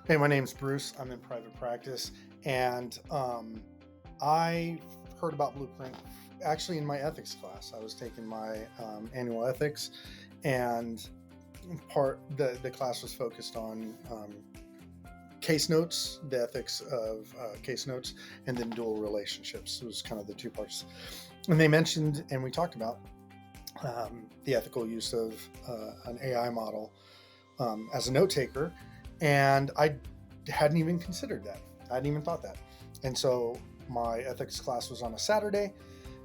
Hey, my name's Bruce. I'm in private practice, and I heard about Blueprint actually in my ethics class. I was taking my annual ethics, and the class was focused on case notes, the ethics of case notes, and then dual relationships. It was kind of the two parts. And they mentioned, and we talked about the ethical use of an AI model as a note taker, and I hadn't even considered that. I hadn't even thought that. And so my ethics class was on a Saturday,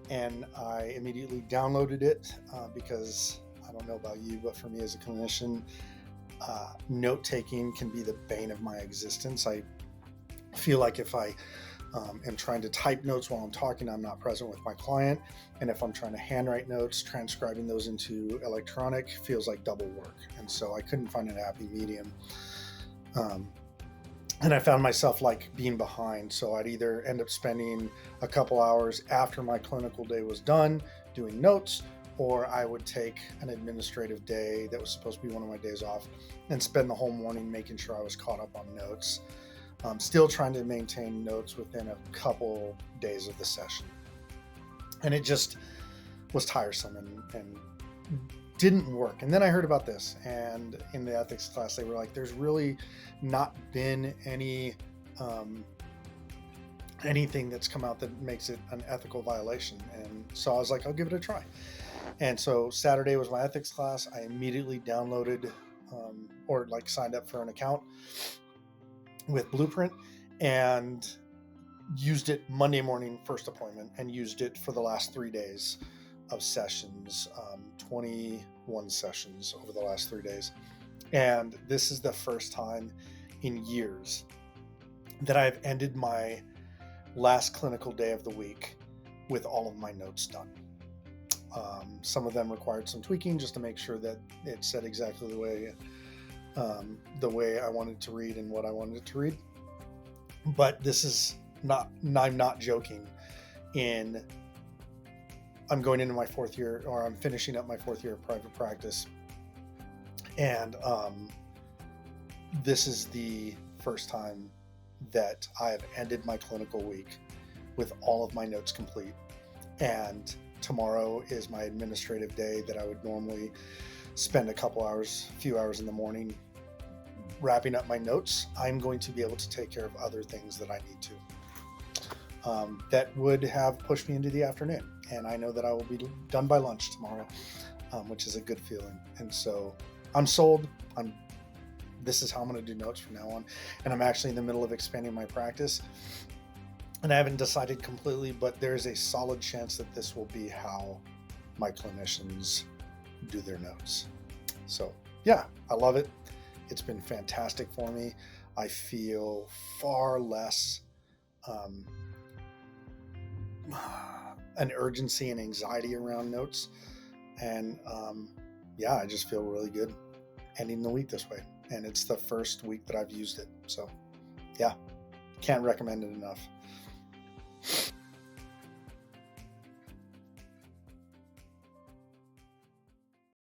and I immediately downloaded it because I don't know about you, but for me as a clinician, note taking can be the bane of my existence. I feel like if I am trying to type notes while I'm talking, I'm not present with my client. And if I'm trying to handwrite notes, transcribing those into electronic feels like double work. And so I couldn't find a happy medium. And I found myself like being behind. So I'd either end up spending a couple hours after my clinical day was done doing notes, or I would take an administrative day that was supposed to be one of my days off and spend the whole morning making sure I was caught up on notes. Still trying to maintain notes within a couple days of the session. And it just was tiresome and didn't work. And then I heard about this, and in the ethics class, they were like, there's really not been anything that's come out that makes it an ethical violation. And so I was like, I'll give it a try. And so Saturday was my ethics class. I immediately downloaded or like signed up for an account with Blueprint and used it Monday morning, first appointment, and used it for the last 3 days of sessions, 21 sessions over the last 3 days. And this is the first time in years that I've ended my last clinical day of the week with all of my notes done. Some of them required some tweaking just to make sure that it said exactly the way I wanted to read and what I wanted to read. But this is I'm not joking. I'm going into my fourth year, or I'm finishing up my fourth year of private practice. And this is the first time that I have ended my clinical week with all of my notes complete. And tomorrow is my administrative day that I would normally spend a few hours in the morning wrapping up my notes. I'm going to be able to take care of other things that I need to. That would have pushed me into the afternoon. And I know that I will be done by lunch tomorrow, which is a good feeling. And so I'm sold. This is how I'm going to do notes from now on. And I'm actually in the middle of expanding my practice. And I haven't decided completely, but there's a solid chance that this will be how my clinicians do their notes. So yeah, I love it. It's been fantastic for me. I feel far less an urgency and anxiety around notes. And yeah, I just feel really good ending the week this way. And it's the first week that I've used it. So yeah, can't recommend it enough.